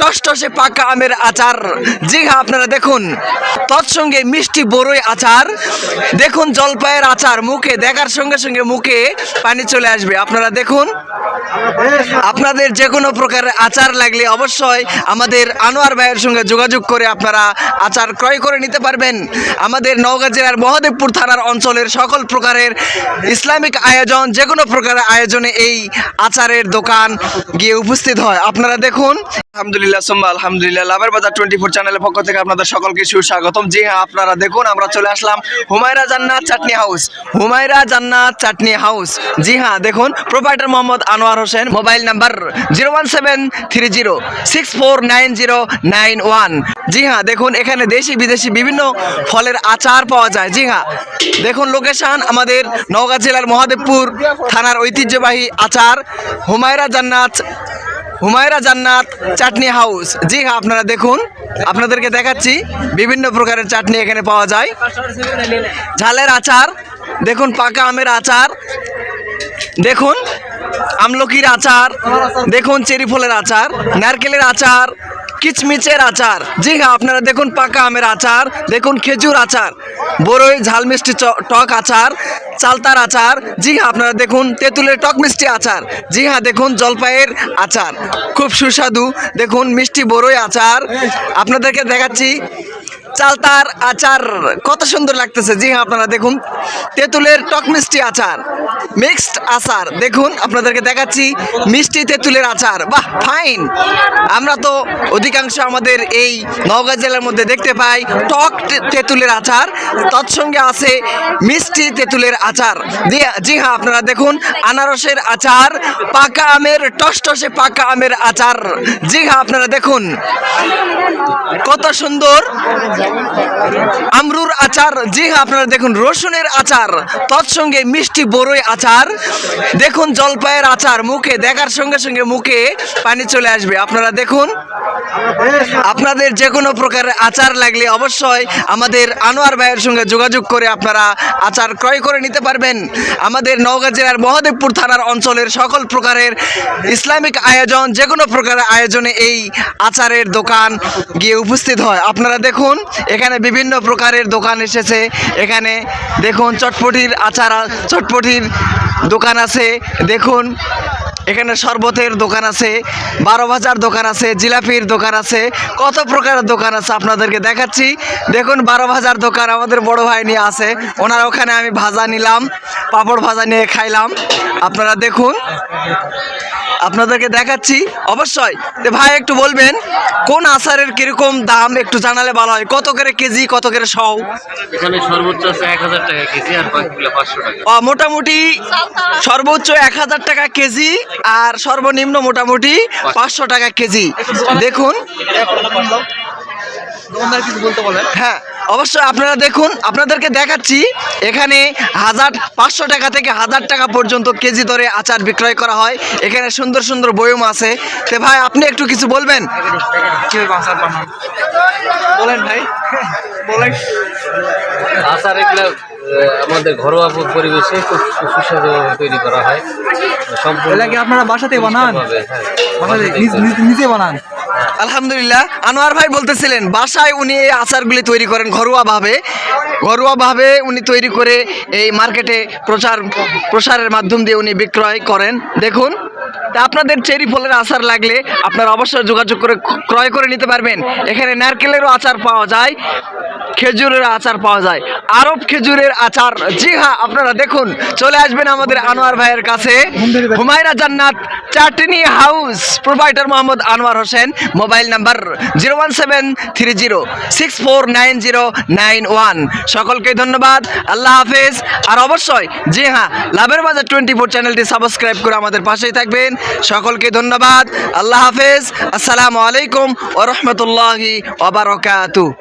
টসটসে পাকা আমের আচার। জি হ্যাঁ, আপনারা দেখুন তৎসঙ্গে মিষ্টি বড়ই আচার, দেখুন জলপাইয়ের আচার, মুখে দেখার সঙ্গে সঙ্গে মুখে পানি চলে আসবে। আপনারা দেখুন, আপনাদের যে কোনো প্রকারের আচার লাগলে অবশ্যই আমাদের আনোয়ার ভাইয়ের সঙ্গে যোগাযোগ করে আপনারা আচার ক্রয় করে নিতে পারবেন। আমাদের নওগাঁ জেলার মহাদেবপুর থানার অঞ্চলের সকল প্রকারের ইসলামিক আয়োজন, যে কোনো প্রকারের আয়োজনে এই আচারের দোকান গিয়ে উপস্থিত হয়। আপনারা দেখুন, আলহামদুলিল্লাহ সুম্মা আলহামদুলিল্লাহ, লাভের বাজার 24 চ্যানেলের পক্ষ থেকে আপনাদের সকলকে সুস্বাগতম। জি হ্যাঁ, আপনারা দেখুন আমরা চলে আসলাম হুমায়রা জান্নাত চাটনি হাউস। হুমায়রা জান্নাত চাটনি হাউস, জি হ্যাঁ দেখুন, proprietor Mohammad Anwar Hossain, mobile number 01730649091। জি হ্যাঁ দেখুন, এখানে দেশি বিদেশি বিভিন্ন ফলের আচার পাওয়া যায়। জি হ্যাঁ দেখুন, লোকেশন আমাদের নওগাঁ জেলার মহাদেবপুর থানার ঐতিহ্যবাহী আচার হুমায়রা জান্নাত চাটনি হাউস। জি হ্যাঁ, আপনারা দেখুন, আপনাদেরকে দেখাচ্ছি বিভিন্ন প্রকারের চাটনি এখানে পাওয়া যায়। ঝালের আচার দেখুন, পাকা আমের আচার দেখুন, আমলকির আচার দেখুন, চেরি ফলের আচার, নারকেলের আচার, কিচমিচের আচার। জি হ্যাঁ, আপনারা দেখুন পাকা আমের আচার, দেখুন খেজুর আচার, বড়ই ঝাল মিষ্টি টক আচার, চালতার আচার। জি হ্যাঁ, আপনারা দেখুন তেঁতুলের টক মিষ্টি আচার। জি হ্যাঁ দেখুন, জলপাইয়ের আচার খুব সুস্বাদু। দেখুন মিষ্টি বড়ই আচার, আপনাদেরকে দেখাচ্ছি চালতার আচার, কত সুন্দর লাগতেছে। জি হ্যাঁ, আপনারা দেখুন তেঁতুলের টক মিষ্টি আচার, মিক্সড আচার। দেখুন আপনাদেরকে দেখাচ্ছি মিষ্টি তেঁতুলের আচার, বাহ ফাইন। আমরা তো অধিকাংশ আমাদের এই নওগাঁ জেলার মধ্যে দেখতে পাই টক তেঁতুলের আচার, তৎসঙ্গে আছে মিষ্টি তেঁতুলের আচার। জি হ্যাঁ, আপনারা দেখুন আনারসের আচার, পাকা আমের টসটসে পাকা আমের আচার। জি হ্যাঁ, আপনারা দেখুন কত সুন্দর আমরুর আচার। জি হ্যাঁ, আপনারা দেখুন রসুনের আচার, তৎসঙ্গে মিষ্টি বড়ই আচার, দেখুন জলপাইয়ের আচার, মুখে দেখার সঙ্গে সঙ্গে মুখে পানি চলে আসবে। আপনারা দেখুন, আপনাদের যে কোনো প্রকারের আচার লাগলে অবশ্যই আমাদের আনোয়ার ভাইয়ের সঙ্গে যোগাযোগ করে আপনারা আচার ক্রয় করে নিতে পারবেন। আমাদের নওগাঁ জেলার মহাদেবপুর থানার অঞ্চলের সকল প্রকারের ইসলামিক আয়োজন, যে কোনো প্রকারের আয়োজনে এই আচারের দোকান গিয়ে উপস্থিত হয়। আপনারা দেখুন এখানে বিভিন্ন প্রকারের দোকান এসেছে। এখানে দেখুন চটপটির আচার, চটপটির দোকান আছে, দেখুন এখানে শরবতের দোকান আছে, 12 ভাজার দোকান আছে, জিলাপির দোকান আছে, কত প্রকারের দোকান আছে আপনাদেরকে দেখাচ্ছি। দেখুন 12 ভাজার দোকান আমাদের বড় ভাই নিয়ে আছে, ওনার ওখানে আমি ভাজা নিলাম, পাঁপড় ভাজা নিয়ে খাইলাম। আপনারা দেখুন, আপনাদেরকে দেখাচ্ছি অবশ্যই। তো ভাই একটু বলবেন কোন আচারের কিরকম দাম একটু জানালে ভালো হয়, কত করে কেজি, কত করে সও? এখানে সর্বোচ্চ আছে 1000 টাকা কেজি আর বাকিগুলো 500 টাকা। মোটামুটি সর্বোচ্চ 1000 টাকা কেজি আর সর্বনিম্ন মোটামুটি 500 টাকা কেজি। দেখুন হ্যাঁ অবশ্যই, আপনারা দেখুন, আপনাদেরকে দেখাচ্ছি এখানে 500 টাকা থেকে 1000 টাকা পর্যন্ত কেজি দরে আচার বিক্রয় করা হয়। এখানে সুন্দর সুন্দর বয়ম আছে। তো ভাই আপনি একটু কিছু বলবেন? বলেন ভাই, বলেন। আচার এগুলো আমাদের ঘরোয়া পরিবেশে খুব সুস্বাদুভাবে তৈরি করা হয়। সম্পূর্ণ কি আপনারা বাসাতে বানান? নিজে বানান? আলহামদুলিল্লাহ, আনোয়ার ভাই বলতেছিলেন বাসায় উনি এই আচারগুলি তৈরি করেন ঘরোয়াভাবে উনি তৈরি করে এই মার্কেটে প্রসারের মাধ্যম দিয়ে উনি বিক্রয় করেন। দেখুন, তা আপনাদের চেরি ফলের আচার লাগলে আপনারা অবশ্যই যোগাযোগ করে ক্রয় করে নিতে পারবেন। এখানে নারকেলেরও আচার পাওয়া যায়, খেজুরের আচার পাওয়া যায়, আরব খেজুরের আচার। জি হ্যাঁ, আপনারা দেখুন চলে আসবেন আমাদের আনোয়ার ভাইয়ের কাছে, Humaira Jannat chutney house, proprietor Mohammad Anwar Hossain, mobile number 01730649091। সকলকে ধন্যবাদ, আল্লাহ হাফেজ। আর অবশ্যই জি হ্যাঁ, লাভের বাজার 24 চ্যানেলটি সাবস্ক্রাইব করে আমাদের পাশেই থাকবেন। সকলকে ধন্যবাদ, আল্লাহ হাফেজ, আসসালামু আলাইকুম ওয়া রাহমাতুল্লাহি ওয়া বারাকাতুহু।